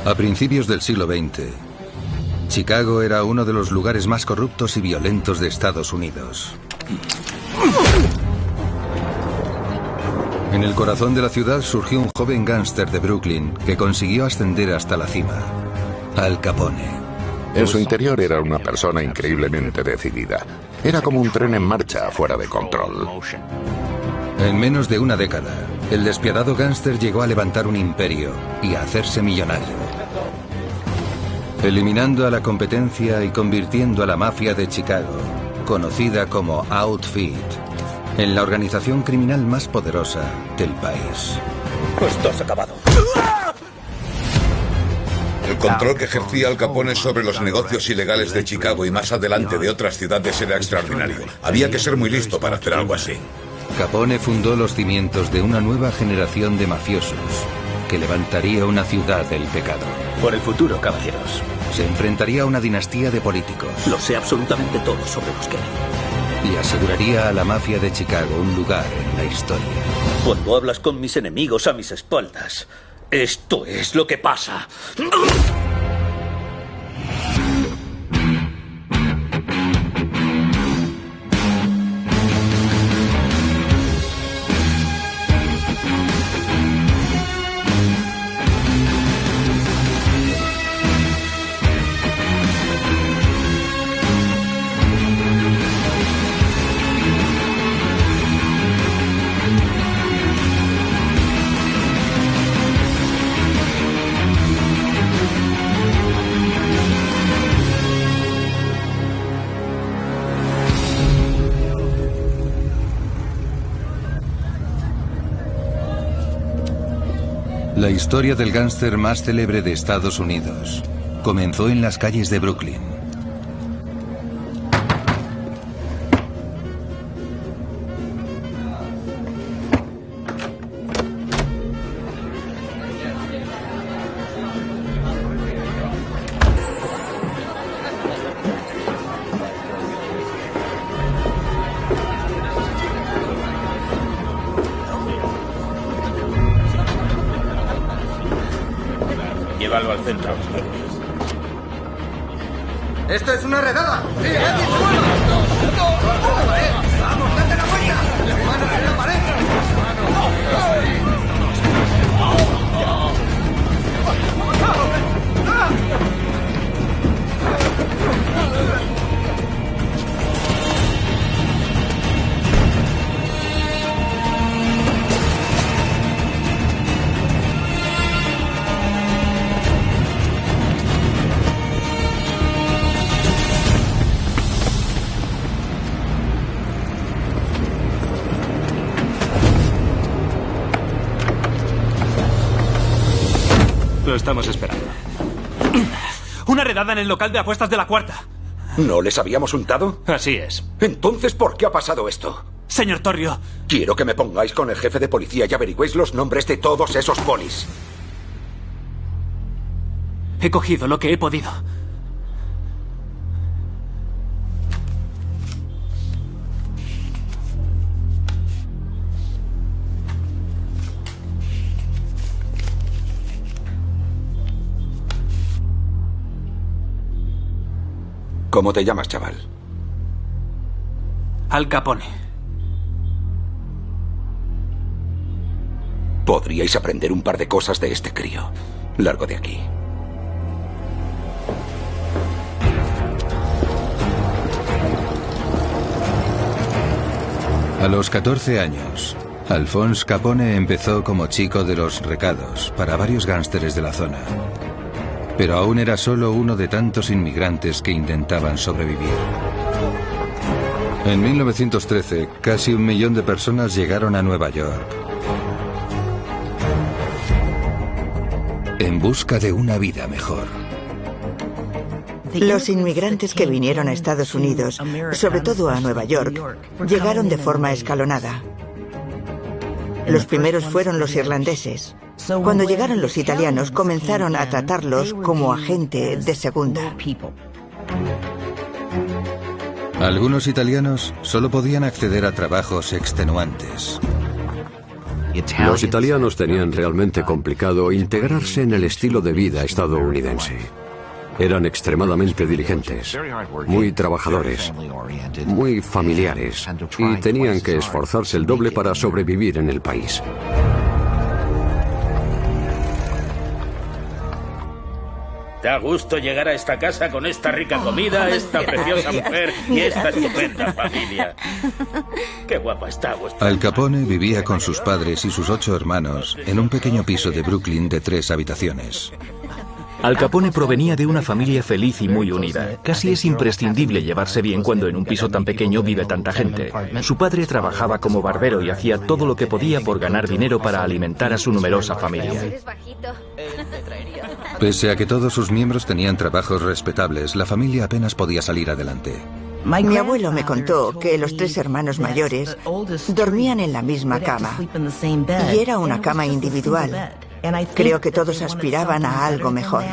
A principios del siglo XX, Chicago era uno de los lugares más corruptos y violentos de Estados Unidos. En el corazón de la ciudad surgió un joven gángster de Brooklyn que consiguió ascender hasta la cima, Al Capone. En su interior era una persona increíblemente decidida. Era como un tren en marcha fuera de control. En menos de una década, el despiadado gángster llegó a levantar un imperio y a hacerse millonario, eliminando a la competencia y convirtiendo a la mafia de Chicago, conocida como Outfit, en la organización criminal más poderosa del país. Estás acabado. El control que ejercía Al Capone sobre los negocios ilegales de Chicago y más adelante de otras ciudades era extraordinario. Había que ser muy listo para hacer algo así. Capone fundó los cimientos de una nueva generación de mafiosos que levantaría una ciudad del pecado. Por el futuro, caballeros. Se enfrentaría a una dinastía de políticos. Lo sé absolutamente todo sobre los Kennedy. Y aseguraría a la mafia de Chicago un lugar en la historia. Cuando hablas con mis enemigos a mis espaldas, esto es lo que pasa. La historia del gángster más célebre de Estados Unidos comenzó en las calles de Brooklyn. Llévalo al centro. ¡Esto es una redada! ¡Sí, ¡vamos, date la vuelta! ¡Las manos en la pared! Lo estamos esperando. Una redada en el local de apuestas de la Cuarta. ¿No les habíamos untado? Así es. Entonces, ¿por qué ha pasado esto? Señor Torrio. Quiero que me pongáis con el jefe de policía y averigüéis los nombres de todos esos polis. He cogido lo que he podido. ¿Cómo te llamas, chaval? Al Capone. Podríais aprender un par de cosas de este crío. Largo de aquí. A los 14 años, Alphonse Capone empezó como chico de los recados para varios gánsteres de la zona. Pero aún era solo uno de tantos inmigrantes que intentaban sobrevivir. En 1913, casi 1 millón de personas llegaron a Nueva York en busca de una vida mejor. Los inmigrantes que vinieron a Estados Unidos, sobre todo a Nueva York, llegaron de forma escalonada. Los primeros fueron los irlandeses. Cuando llegaron los italianos, comenzaron a tratarlos como a gente de segunda. Algunos italianos solo podían acceder a trabajos extenuantes. Los italianos tenían realmente complicado integrarse en el estilo de vida estadounidense. Eran extremadamente diligentes, muy trabajadores, muy familiares y tenían que esforzarse el doble para sobrevivir en el país. Da gusto llegar a esta casa con esta rica comida, esta preciosa mujer y esta estupenda familia. Qué guapa está vuestra... Al Capone vivía con sus padres y sus 8 hermanos en un pequeño piso de Brooklyn de 3 habitaciones. Al Capone provenía de una familia feliz y muy unida. Casi es imprescindible llevarse bien cuando en un piso tan pequeño vive tanta gente. Su padre trabajaba como barbero y hacía todo lo que podía por ganar dinero para alimentar a su numerosa familia. Pese a que todos sus miembros tenían trabajos respetables, la familia apenas podía salir adelante. Mi abuelo me contó que los 3 hermanos mayores dormían en la misma cama y era una cama individual. Creo que todos aspiraban a algo mejor.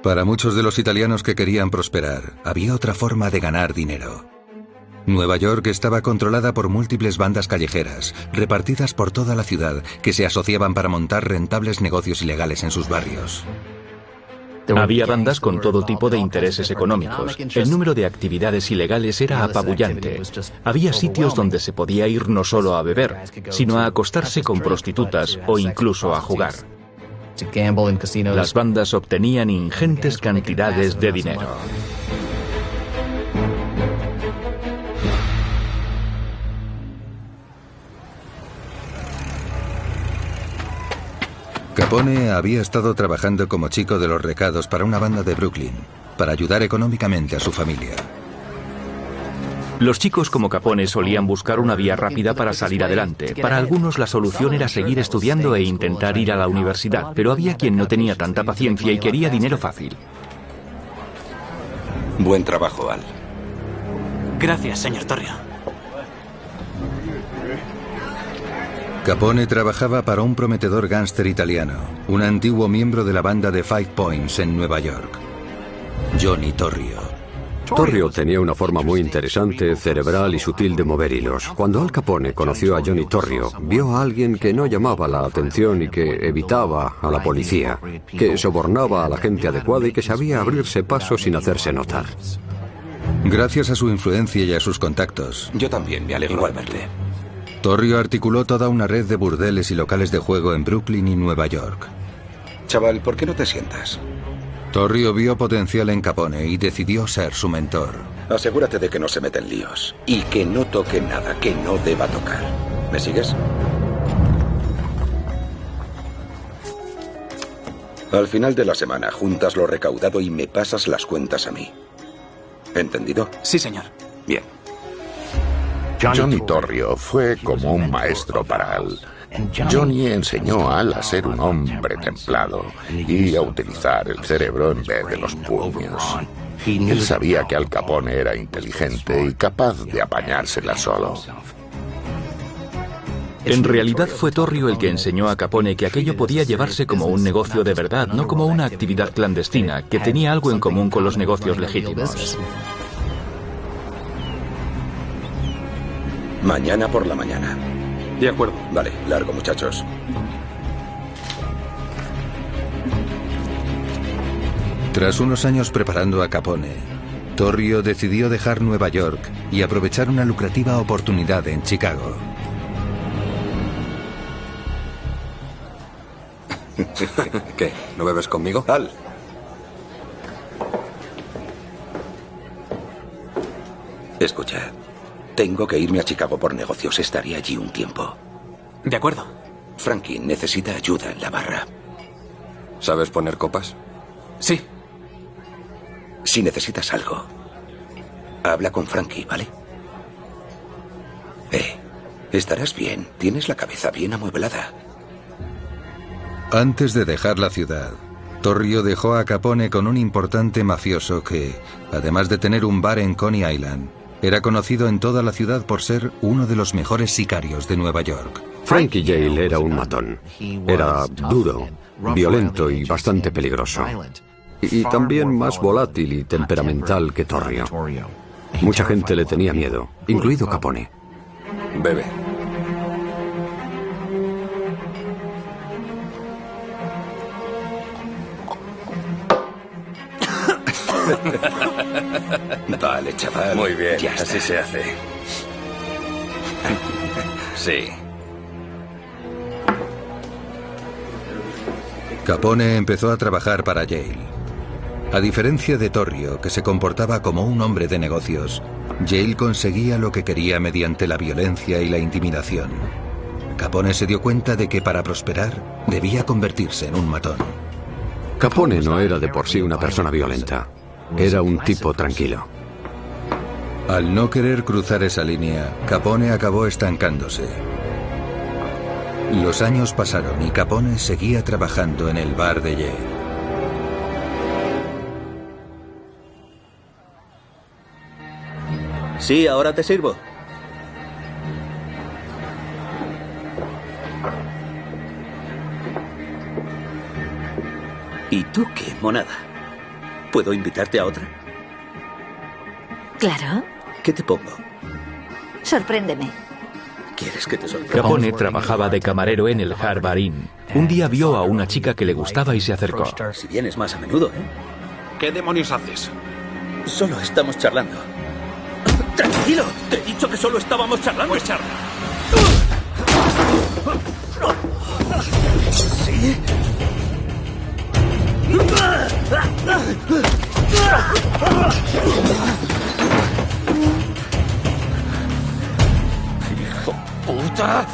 Para muchos de los italianos que querían prosperar, había otra forma de ganar dinero. Nueva York estaba controlada por múltiples bandas callejeras, repartidas por toda la ciudad, que se asociaban para montar rentables negocios ilegales en sus barrios. Había bandas con todo tipo de intereses económicos. El número de actividades ilegales era apabullante. Había sitios donde se podía ir no solo a beber, sino a acostarse con prostitutas o incluso a jugar. Las bandas obtenían ingentes cantidades de dinero. Capone había estado trabajando como chico de los recados para una banda de Brooklyn, para ayudar económicamente a su familia. Los chicos como Capone solían buscar una vía rápida para salir adelante. Para algunos la solución era seguir estudiando e intentar ir a la universidad, pero había quien no tenía tanta paciencia y quería dinero fácil. Buen trabajo, Al. Gracias, señor Torrio. Capone trabajaba para un prometedor gángster italiano, un antiguo miembro de la banda de Five Points en Nueva York, Johnny Torrio. Torrio tenía una forma muy interesante, cerebral y sutil de mover hilos. Cuando Al Capone conoció a Johnny Torrio, vio a alguien que no llamaba la atención y que evitaba a la policía, que sobornaba a la gente adecuada y que sabía abrirse paso sin hacerse notar. Gracias a su influencia y a sus contactos, Yo también me alegro igualmente. Torrio articuló toda una red de burdeles y locales de juego en Brooklyn y Nueva York. Chaval, ¿por qué no te sientas? Torrio vio potencial en Capone y decidió ser su mentor. Asegúrate de que no se meta en líos y que no toque nada que no deba tocar. ¿Me sigues? Al final de la semana juntas lo recaudado y me pasas las cuentas a mí. ¿Entendido? Sí, señor. Bien. Johnny Torrio fue como un maestro para Al. Johnny enseñó a Al a ser un hombre templado y a utilizar el cerebro en vez de los puños. Él sabía que Al Capone era inteligente y capaz de apañársela solo. En realidad fue Torrio el que enseñó a Capone que aquello podía llevarse como un negocio de verdad, no como una actividad clandestina, que tenía algo en común con los negocios legítimos. Mañana por la mañana. De acuerdo. Vale, largo, muchachos. Tras unos años preparando a Capone, Torrio decidió dejar Nueva York y aprovechar una lucrativa oportunidad en Chicago. ¿Qué? ¿No bebes conmigo? Al. Escucha, tengo que irme a Chicago por negocios. Estaré allí un tiempo. De acuerdo. Frankie necesita ayuda en la barra. ¿Sabes poner copas? Sí. Si necesitas algo, habla con Frankie, ¿vale? Estarás bien. Tienes la cabeza bien amueblada. Antes de dejar la ciudad, Torrio dejó a Capone con un importante mafioso que, además de tener un bar en Coney Island, era conocido en toda la ciudad por ser uno de los mejores sicarios de Nueva York. Frankie Yale era un matón. Era duro, violento y bastante peligroso. Y también más volátil y temperamental que Torrio. Mucha gente le tenía miedo, incluido Capone. Bebe. Vale, chaval. Muy bien, ya así se hace. Sí. Capone empezó a trabajar para Yale. A diferencia de Torrio, que se comportaba como un hombre de negocios, Yale conseguía lo que quería mediante la violencia y la intimidación. Capone se dio cuenta de que para prosperar debía convertirse en un matón. Capone no era de por sí una persona violenta. Era un tipo tranquilo. Al no querer cruzar esa línea, Capone acabó estancándose. Los años pasaron y Capone seguía trabajando en el bar de Yale. Sí, ahora te sirvo. ¿Y tú qué, monada? ¿Puedo invitarte a otra? Claro. ¿Qué te pongo? Sorpréndeme. ¿Quieres que te sorprenda? Capone trabajaba de camarero en el Harvard Inn. Un día vio a una chica que le gustaba y se acercó. Si vienes más a menudo, ¿eh? ¿Qué demonios haces? Solo estamos charlando. ¡Tranquilo! Te he dicho que solo estábamos charlando. Pues charla. ¿Sí? ¡Hijo puta!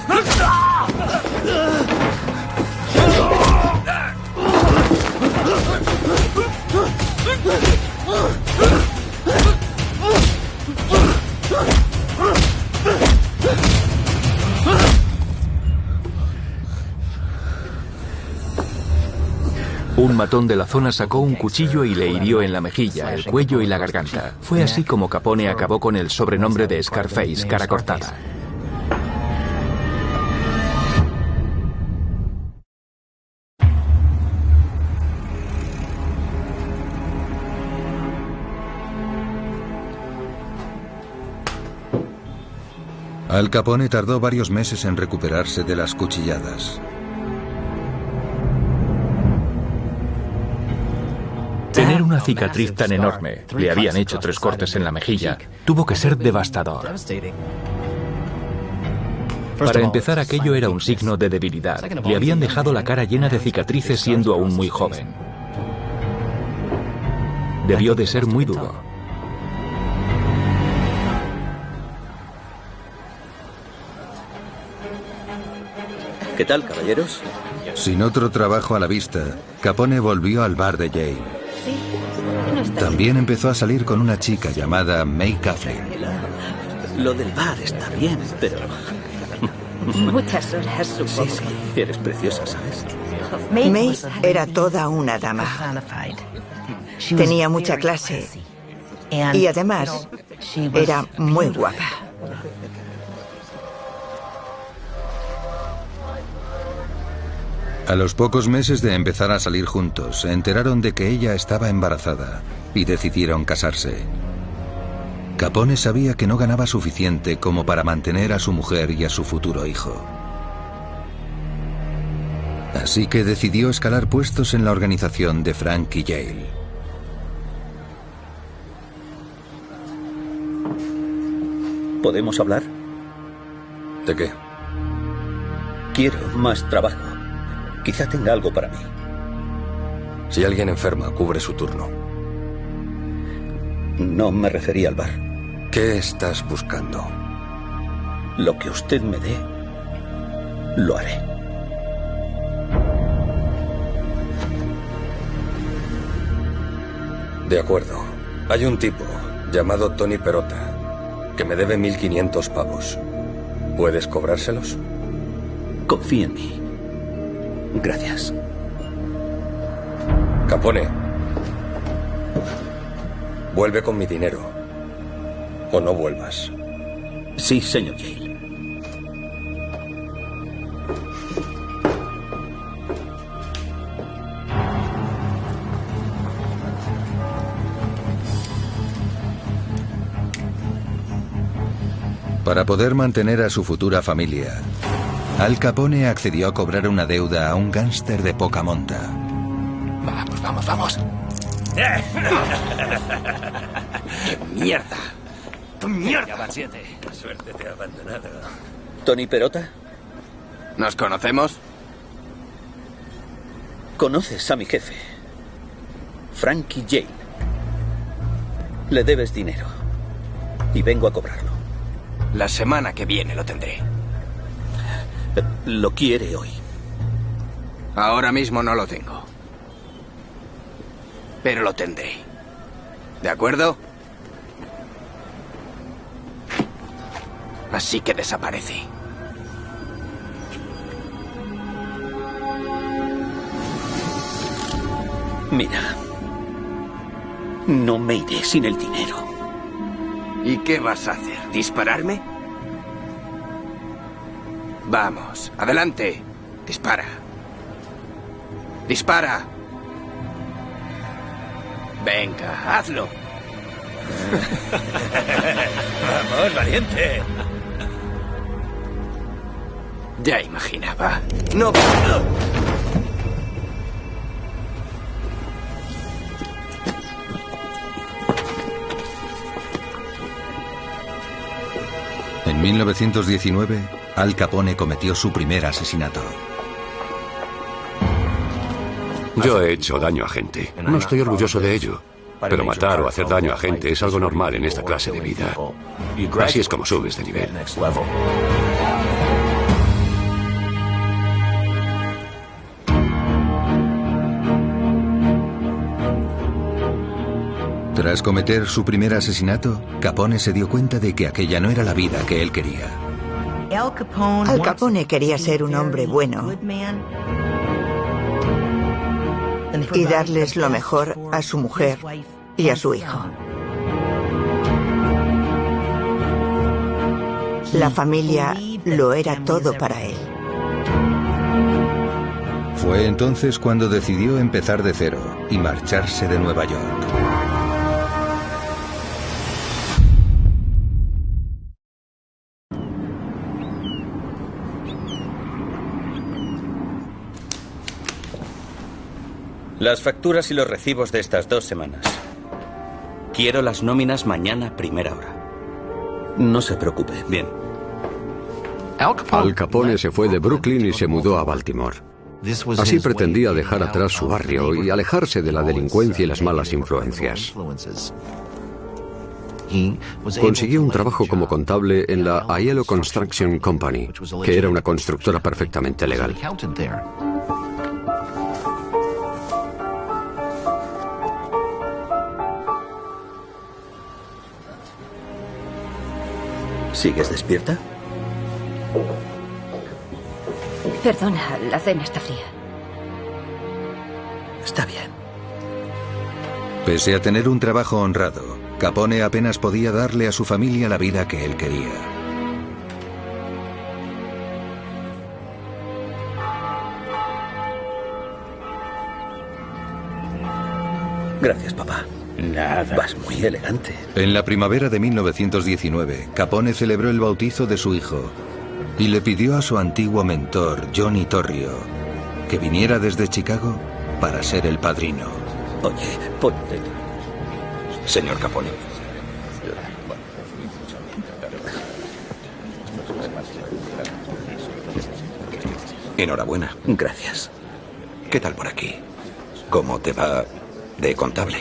Un matón de la zona sacó un cuchillo y le hirió en la mejilla, el cuello y la garganta. Fue así como Capone acabó con el sobrenombre de Scarface, cara cortada. Al Capone tardó varios meses en recuperarse de las cuchilladas. Tener una cicatriz tan enorme, le habían hecho 3 cortes en la mejilla, tuvo que ser devastador. Para empezar, aquello era un signo de debilidad. Le habían dejado la cara llena de cicatrices siendo aún muy joven. Debió de ser muy duro. ¿Qué tal, caballeros? Sin otro trabajo a la vista, Capone volvió al bar de Yale. También empezó a salir con una chica llamada May Coughlin. Lo del bar está bien, pero... Muchas horas, supongo. Sí, eres preciosa, ¿sabes? May era toda una dama. Tenía mucha clase y además era muy guapa. A los pocos meses de empezar a salir juntos, se enteraron de que ella estaba embarazada y decidieron casarse. Capone sabía que no ganaba suficiente como para mantener a su mujer y a su futuro hijo. Así que decidió escalar puestos en la organización de Frank y Yale. ¿Podemos hablar? ¿De qué? Quiero más trabajo. Quizá tenga algo para mí. Si alguien enferma, cubre su turno. No me refería al bar. ¿Qué estás buscando? Lo que usted me dé, lo haré. De acuerdo. Hay un tipo llamado Tony Perota que me debe 1.500 pavos. ¿Puedes cobrárselos? Confía en mí. Gracias. Capone. Vuelve con mi dinero. O no vuelvas. Sí, señor Yale. Para poder mantener a su futura familia, Al Capone accedió a cobrar una deuda a un gángster de poca monta. Vamos, vamos, vamos. ¡Qué mierda! ¡Mierda! Van 7. Suerte te ha abandonado. ¿Tony Perota? ¿Nos conocemos? Conoces a mi jefe, Frankie Jane. Le debes dinero y vengo a cobrarlo. La semana que viene lo tendré. Lo quiere hoy. Ahora mismo no lo tengo. Pero lo tendré. ¿De acuerdo? Así que desaparece. Mira, no me iré sin el dinero. ¿Y qué vas a hacer? ¿Dispararme? Vamos, adelante. Dispara. Dispara. Venga, hazlo. Vamos, valiente. Ya imaginaba. No. En 1919, Al Capone cometió su primer asesinato. Yo he hecho daño a gente. No estoy orgulloso de ello. Pero matar o hacer daño a gente es algo normal en esta clase de vida. Así es como subes de nivel. Tras cometer su primer asesinato, Capone se dio cuenta de que aquella no era la vida que él quería. Al Capone quería ser un hombre bueno y darles lo mejor a su mujer y a su hijo. La familia lo era todo para él. Fue entonces cuando decidió empezar de cero y marcharse de Nueva York. Las facturas y los recibos de estas 2 semanas. Quiero las nóminas mañana, primera hora. No se preocupe. Bien. Al Capone se fue de Brooklyn y se mudó a Baltimore. Así pretendía dejar atrás su barrio y alejarse de la delincuencia y las malas influencias. Consiguió un trabajo como contable en la Aiello Construction Company, que era una constructora perfectamente legal. ¿Sigues despierta? Perdona, la cena está fría. Está bien. Pese a tener un trabajo honrado, Capone apenas podía darle a su familia la vida que él quería. Gracias, papá. Nada. Vas muy elegante. En la primavera de 1919, Capone celebró el bautizo de su hijo y le pidió a su antiguo mentor, Johnny Torrio, que viniera desde Chicago para ser el padrino. Oye, ponte. Señor Capone. Enhorabuena. Gracias. ¿Qué tal por aquí? ¿Cómo te va de contable?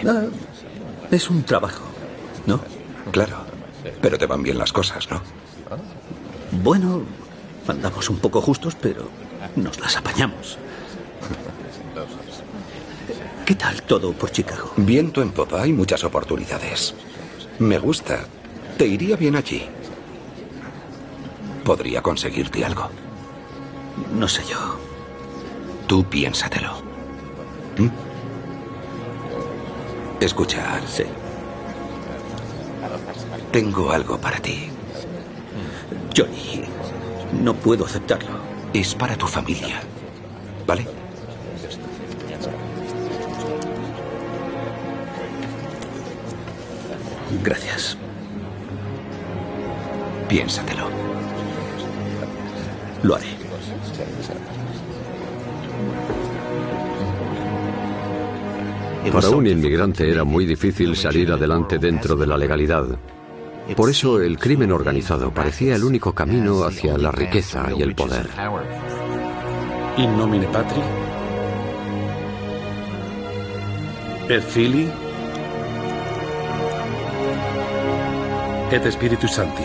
Es un trabajo, ¿no? Claro, pero te van bien las cosas, ¿no? Bueno, andamos un poco justos, pero nos las apañamos. ¿Qué tal todo por Chicago? Viento en popa, hay muchas oportunidades. Me gusta. Te iría bien allí. Podría conseguirte algo. No sé yo. Tú piénsatelo. ¿Mm? Escucha. Sí. Tengo algo para ti. Johnny, no puedo aceptarlo. Es para tu familia, ¿vale? Gracias. Piénsatelo. Lo haré. Para un inmigrante era muy difícil salir adelante dentro de la legalidad. Por eso el crimen organizado parecía el único camino hacia la riqueza y el poder. In nomine Patri, et Filii, et Spiritus Sancti.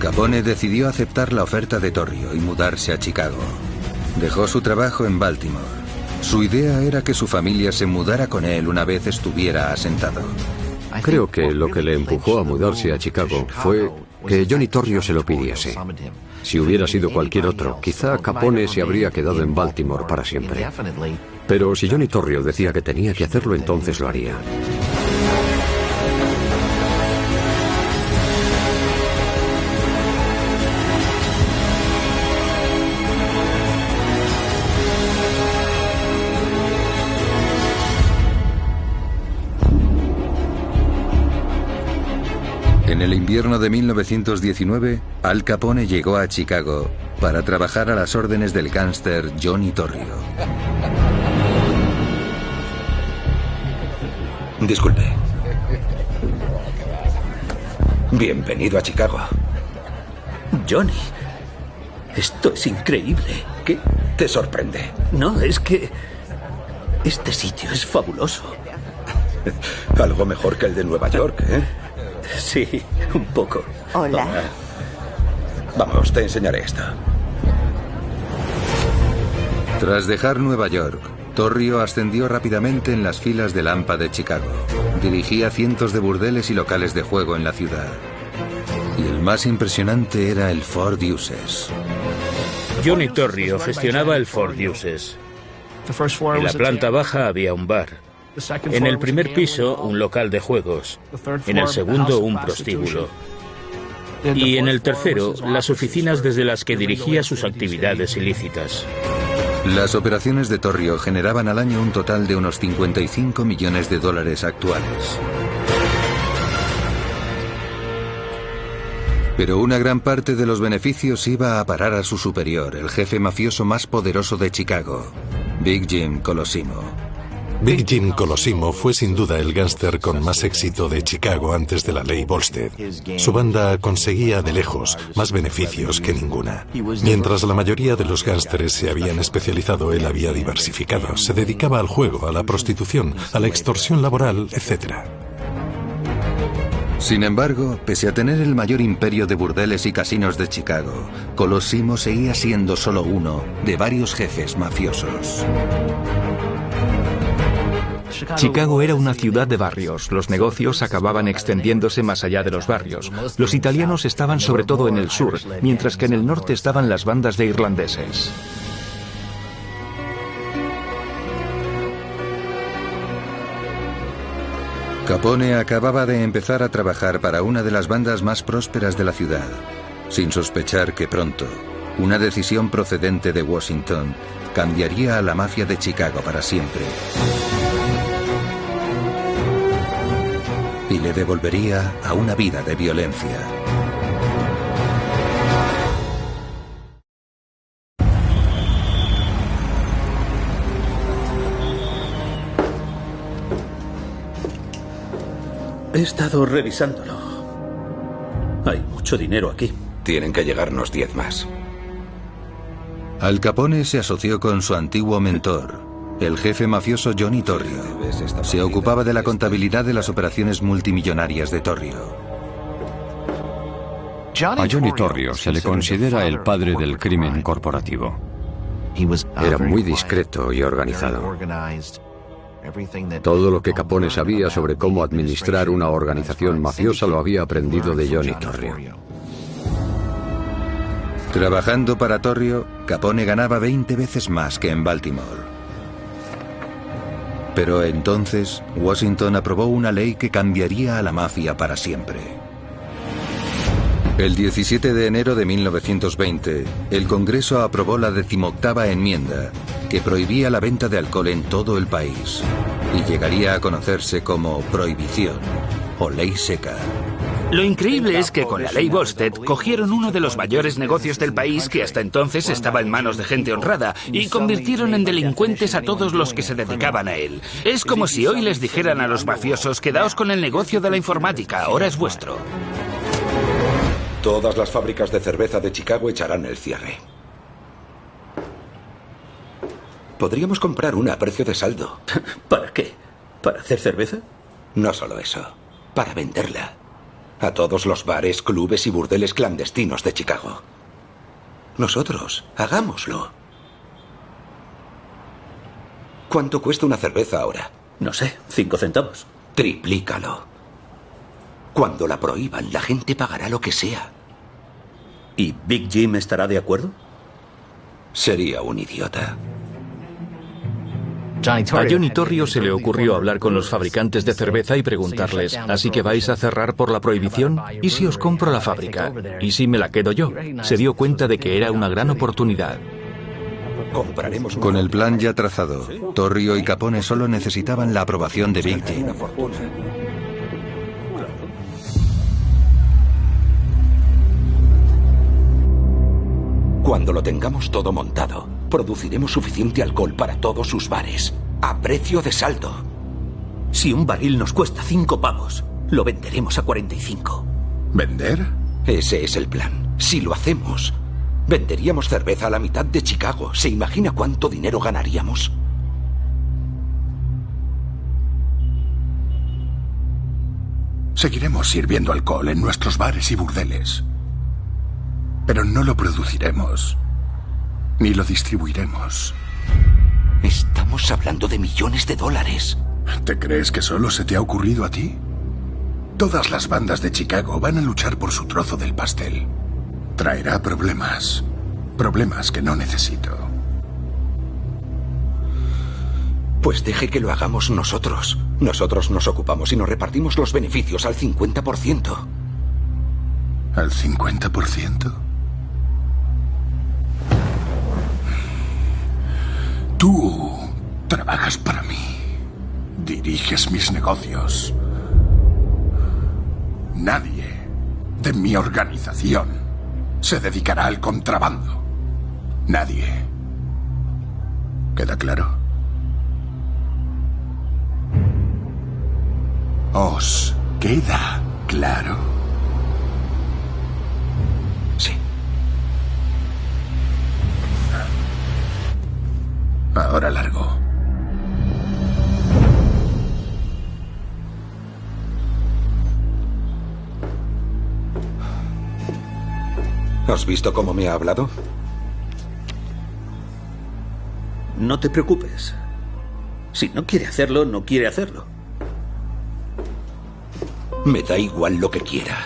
Capone decidió aceptar la oferta de Torrio y mudarse a Chicago. Dejó su trabajo en Baltimore. Su idea era que su familia se mudara con él una vez estuviera asentado. Creo que lo que le empujó a mudarse a Chicago fue que Johnny Torrio se lo pidiese. Si hubiera sido cualquier otro, quizá Capone se habría quedado en Baltimore para siempre. Pero si Johnny Torrio decía que tenía que hacerlo, entonces lo haría. En el invierno de 1919, Al Capone llegó a Chicago para trabajar a las órdenes del gángster Johnny Torrio. Disculpe. Bienvenido a Chicago. Johnny, esto es increíble. ¿Qué te sorprende? No, es que este sitio es fabuloso. Algo mejor que el de Nueva York, ¿eh? Sí, un poco. Hola. Vamos, te enseñaré esto. Tras dejar Nueva York, Torrio ascendió rápidamente en las filas del AMPA de Chicago. Dirigía cientos de burdeles y locales de juego en la ciudad. Y el más impresionante era el Four Deuces. Johnny Torrio gestionaba el Four Deuces. En la planta baja había un bar. En el primer piso, un local de juegos. En el segundo, un prostíbulo. Y en el tercero, las oficinas desde las que dirigía sus actividades ilícitas. Las operaciones de Torrio generaban al año un total de unos 55 millones de dólares actuales. Pero una gran parte de los beneficios iba a parar a su superior, el jefe mafioso más poderoso de Chicago, Big Jim Colosimo. Big Jim Colosimo fue sin duda el gángster con más éxito de Chicago antes de la ley Volstead. Su banda conseguía de lejos más beneficios que ninguna. Mientras la mayoría de los gángsteres se habían especializado, él había diversificado. Se dedicaba al juego, a la prostitución, a la extorsión laboral, etc. Sin embargo, pese a tener el mayor imperio de burdeles y casinos de Chicago, Colosimo seguía siendo solo uno de varios jefes mafiosos. Chicago era una ciudad de barrios. Los negocios acababan extendiéndose más allá de los barrios. Los italianos estaban sobre todo en el sur, mientras que en el norte estaban las bandas de irlandeses. Capone acababa de empezar a trabajar para una de las bandas más prósperas de la ciudad, sin sospechar que pronto, una decisión procedente de Washington cambiaría a la mafia de Chicago para siempre. Y le devolvería a una vida de violencia. He estado revisándolo. Hay mucho dinero aquí. Tienen que llegarnos 10 más. Al Capone se asoció con su antiguo mentor, el jefe mafioso Johnny Torrio. Se ocupaba de la contabilidad de las operaciones multimillonarias de Torrio. A Johnny Torrio se le considera el padre del crimen corporativo. Era muy discreto y organizado. Todo lo que Capone sabía sobre cómo administrar una organización mafiosa lo había aprendido de Johnny Torrio. Trabajando para Torrio, Capone ganaba 20 veces más que en Baltimore. Pero entonces, Washington aprobó una ley que cambiaría a la mafia para siempre. El 17 de enero de 1920, el Congreso aprobó la 18ª enmienda, que prohibía la venta de alcohol en todo el país y llegaría a conocerse como prohibición o ley seca. Lo increíble es que con la ley Volstead cogieron uno de los mayores negocios del país que hasta entonces estaba en manos de gente honrada y convirtieron en delincuentes a todos los que se dedicaban a él. Es como si hoy les dijeran a los mafiosos: quedaos con el negocio de la informática, ahora es vuestro. Todas las fábricas de cerveza de Chicago echarán el cierre. Podríamos comprar una a precio de saldo. ¿Para qué? ¿Para hacer cerveza? No solo eso, para venderla a todos los bares, clubes y burdeles clandestinos de Chicago. Nosotros, hagámoslo. ¿Cuánto cuesta una cerveza ahora? No sé, 5 centavos. Triplícalo. Cuando la prohíban, la gente pagará lo que sea. ¿Y Big Jim estará de acuerdo? Sería un idiota. A Johnny Torrio se le ocurrió hablar con los fabricantes de cerveza y preguntarles: ¿así que vais a cerrar por la prohibición? ¿Y si os compro la fábrica? ¿Y si me la quedo yo? Se dio cuenta de que era una gran oportunidad. Con el plan ya trazado, Torrio y Capone solo necesitaban la aprobación de Big Jim. Cuando lo tengamos todo montado, produciremos suficiente alcohol para todos sus bares, a precio de saldo. Si un barril nos cuesta 5 pavos, lo venderemos a 45. ¿Vender? Ese es el plan. Si lo hacemos, venderíamos cerveza a la mitad de Chicago. ¿Se imagina cuánto dinero ganaríamos? Seguiremos sirviendo alcohol en nuestros bares y burdeles. Pero no lo produciremos, ni lo distribuiremos. Estamos hablando de millones de dólares. ¿Te crees que solo se te ha ocurrido a ti? Todas las bandas de Chicago van a luchar por su trozo del pastel. Traerá problemas. Problemas que no necesito. Pues deje que lo hagamos nosotros. Nosotros nos ocupamos y nos repartimos los beneficios al 50%. ¿Al 50%? Tú trabajas para mí. Diriges mis negocios. Nadie de mi organización se dedicará al contrabando. Nadie. ¿Queda claro? ¿Os queda claro? Sí. Ahora largo. ¿Has visto cómo me ha hablado? No te preocupes. Si no quiere hacerlo, no quiere hacerlo. Me da igual lo que quiera.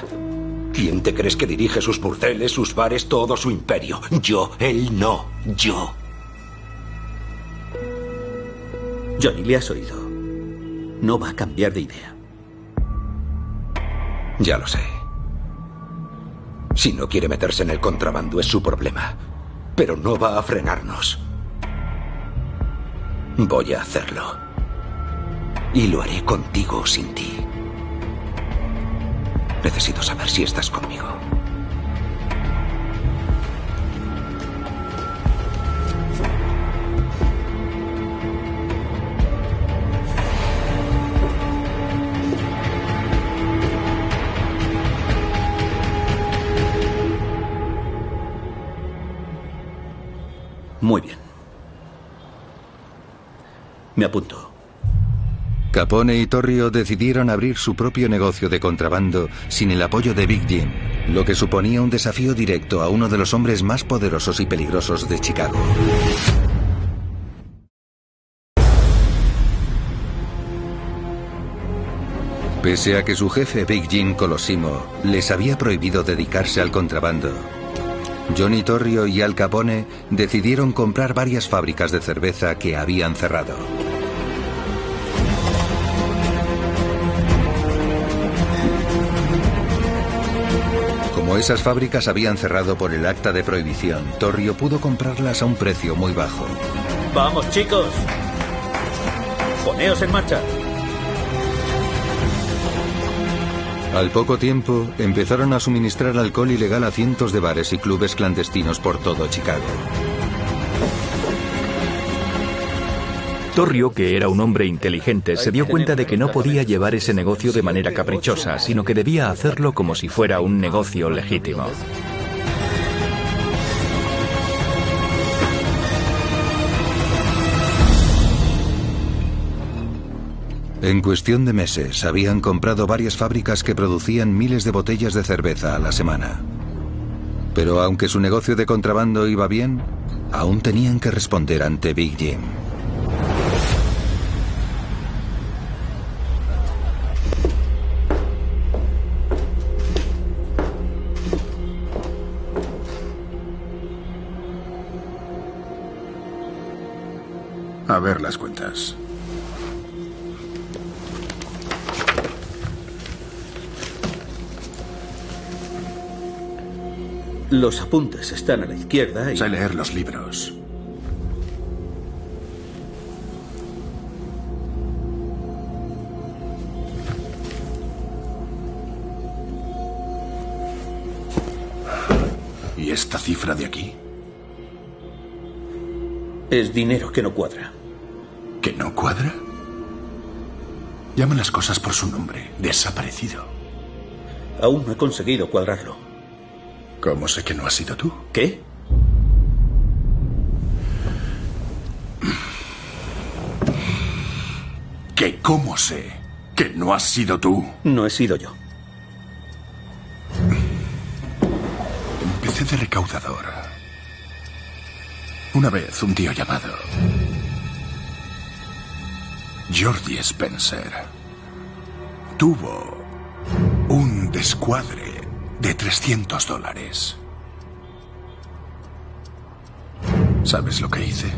¿Quién te crees que dirige sus burdeles, sus bares, todo su imperio? Yo, él no, yo. Johnny, le has oído. No va a cambiar de idea. Ya lo sé. Si no quiere meterse en el contrabando es su problema. Pero no va a frenarnos. Voy a hacerlo. Y lo haré contigo o sin ti. Necesito saber si estás conmigo. Muy bien. Me apunto. Capone y Torrio decidieron abrir su propio negocio de contrabando sin el apoyo de Big Jim, lo que suponía un desafío directo a uno de los hombres más poderosos y peligrosos de Chicago. Pese a que su jefe Big Jim Colosimo les había prohibido dedicarse al contrabando, Johnny Torrio y Al Capone decidieron comprar varias fábricas de cerveza que habían cerrado. Como esas fábricas habían cerrado por el acta de prohibición, Torrio pudo comprarlas a un precio muy bajo. Vamos, chicos. Poneos en marcha. Al poco tiempo, empezaron a suministrar alcohol ilegal a cientos de bares y clubes clandestinos por todo Chicago. Torrio, que era un hombre inteligente, se dio cuenta de que no podía llevar ese negocio de manera caprichosa, sino que debía hacerlo como si fuera un negocio legítimo. En cuestión de meses, habían comprado varias fábricas que producían miles de botellas de cerveza a la semana. Pero aunque su negocio de contrabando iba bien, aún tenían que responder ante Big Jim. A ver las cuentas. Los apuntes están a la izquierda y... Sé leer los libros. ¿Y esta cifra de aquí? Es dinero que no cuadra. ¿Que no cuadra? Llama las cosas por su nombre. Desaparecido. Aún no he conseguido cuadrarlo. ¿Cómo sé que no has sido tú? ¿Qué? ¿Que cómo sé que no has sido tú? No he sido yo. Empecé de recaudador. Una vez un tío llamado Georgie Spencer tuvo un descuadre de $300. ¿Sabes lo que hice?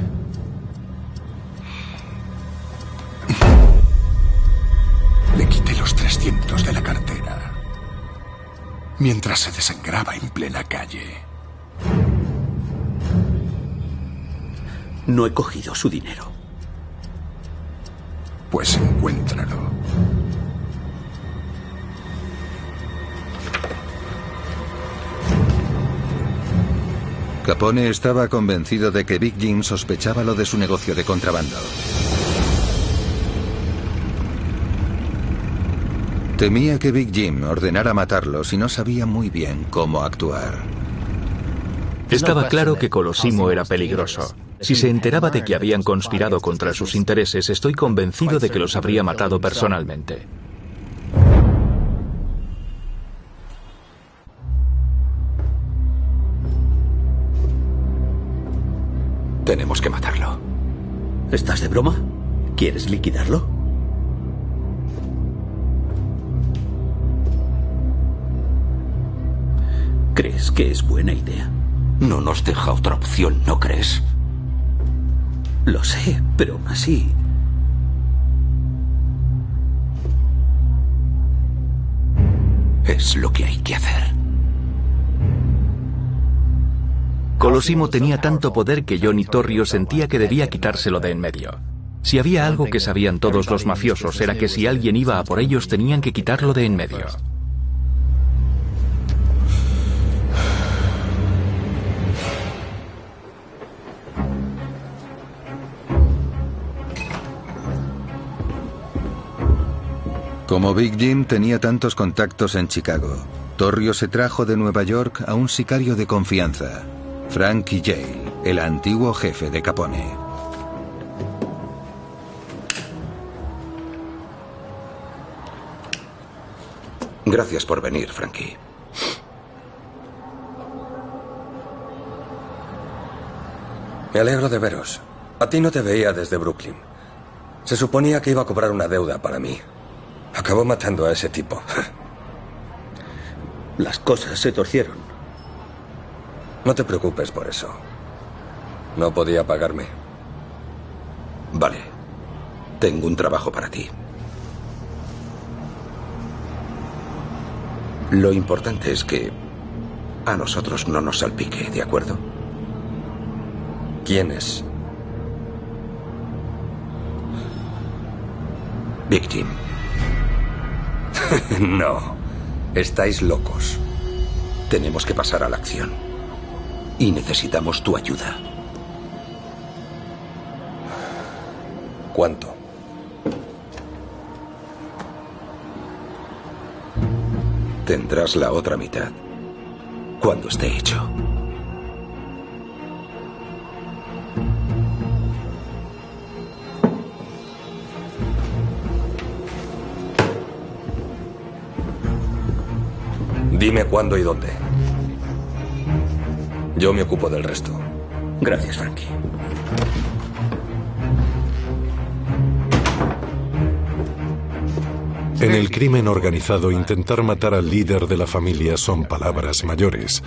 Le quité los 300 de la cartera mientras se desangraba en plena calle. No he cogido su dinero. Pues encuéntralo. Capone estaba convencido de que Big Jim sospechaba lo de su negocio de contrabando. Temía que Big Jim ordenara matarlos y no sabía muy bien cómo actuar. Estaba claro que Colosimo era peligroso. Si se enteraba de que habían conspirado contra sus intereses, estoy convencido de que los habría matado personalmente. Tenemos que matarlo. ¿Estás de broma? ¿Quieres liquidarlo? ¿Crees que es buena idea? No nos deja otra opción, ¿no crees? Lo sé, pero aún así... Es lo que hay que hacer. Colosimo tenía tanto poder que Johnny Torrio sentía que debía quitárselo de en medio. Si había algo que sabían todos los mafiosos era que si alguien iba a por ellos tenían que quitarlo de en medio. Como Big Jim tenía tantos contactos en Chicago, Torrio se trajo de Nueva York a un sicario de confianza, Frankie Yale, el antiguo jefe de Capone. Gracias por venir, Frankie. Me alegro de veros. A ti no te veía desde Brooklyn. Se suponía que iba a cobrar una deuda para mí. Acabó matando a ese tipo. Las cosas se torcieron. No te preocupes por eso. No podía pagarme. Vale. Tengo un trabajo para ti. Lo importante es que a nosotros no nos salpique, ¿de acuerdo? ¿Quién es? Big Jim. No, estáis locos. Tenemos que pasar a la acción. Y necesitamos tu ayuda. ¿Cuánto? Tendrás la otra mitad cuando esté hecho. Dime cuándo y dónde. Yo me ocupo del resto. Gracias, Frankie. En el crimen organizado, intentar matar al líder de la familia son palabras mayores.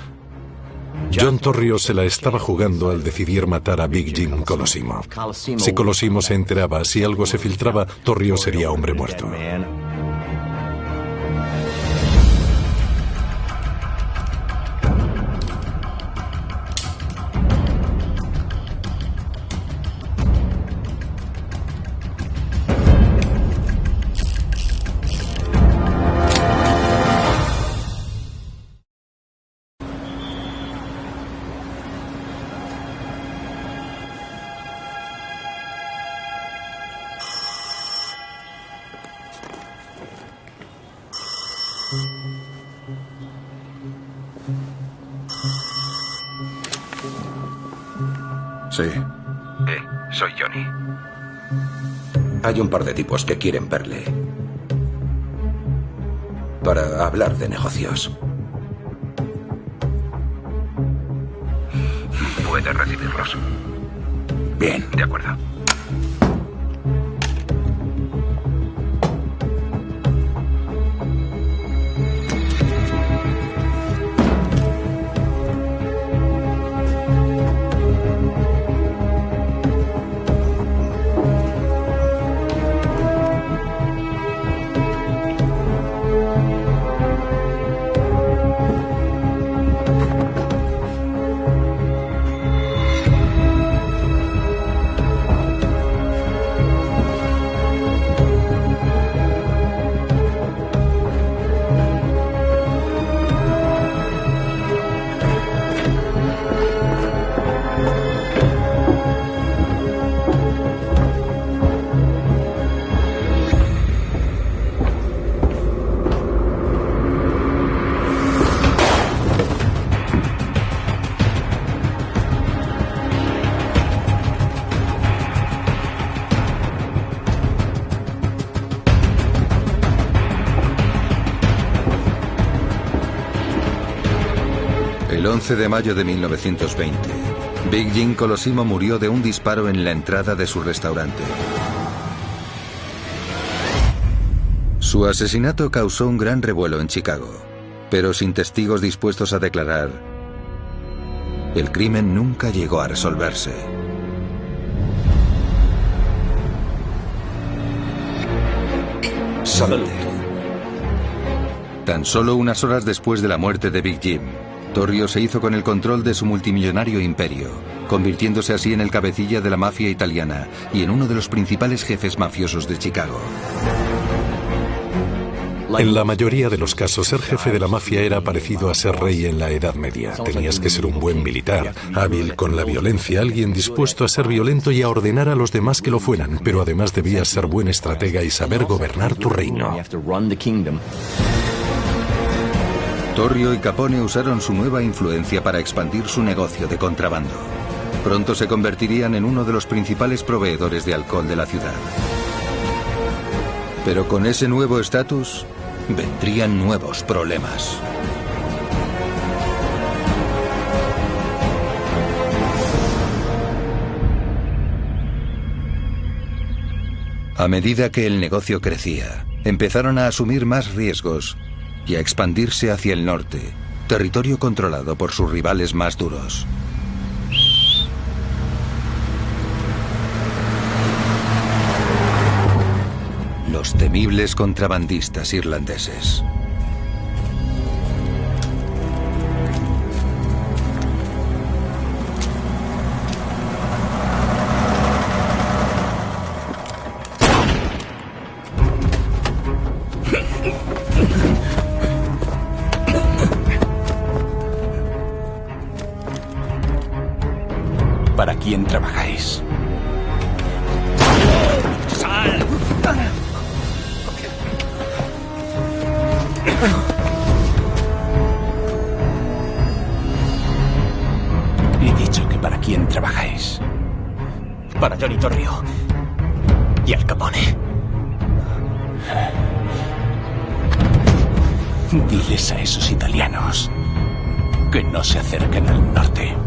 John Torrio se la estaba jugando al decidir matar a Big Jim Colosimo. Si Colosimo se enteraba, si algo se filtraba, Torrio sería hombre muerto. Sí. Soy Johnny. Hay un par de tipos que quieren verle para hablar de negocios. Puede recibirlos. Bien. De acuerdo. El 11 de mayo de 1920, Big Jim Colosimo murió de un disparo en la entrada de su restaurante. Su asesinato causó un gran revuelo en Chicago, pero sin testigos dispuestos a declarar, el crimen nunca llegó a resolverse. Salte. Tan solo unas horas después de la muerte de Big Jim, Torrio se hizo con el control de su multimillonario imperio, convirtiéndose así en el cabecilla de la mafia italiana y en uno de los principales jefes mafiosos de Chicago. En la mayoría de los casos, ser jefe de la mafia era parecido a ser rey en la Edad Media. Tenías que ser un buen militar, hábil con la violencia, alguien dispuesto a ser violento y a ordenar a los demás que lo fueran, pero además debías ser buen estratega y saber gobernar tu reino. Torrio y Capone usaron su nueva influencia para expandir su negocio de contrabando. Pronto se convertirían en uno de los principales proveedores de alcohol de la ciudad. Pero con ese nuevo estatus, vendrían nuevos problemas. A medida que el negocio crecía, empezaron a asumir más riesgos y a expandirse hacia el norte, territorio controlado por sus rivales más duros. Los temibles contrabandistas irlandeses. quién trabajáis. ¡Sal! He dicho que para quién trabajáis. Para Johnny Torrio y Al Capone. Diles a esos italianos que no se acerquen al norte.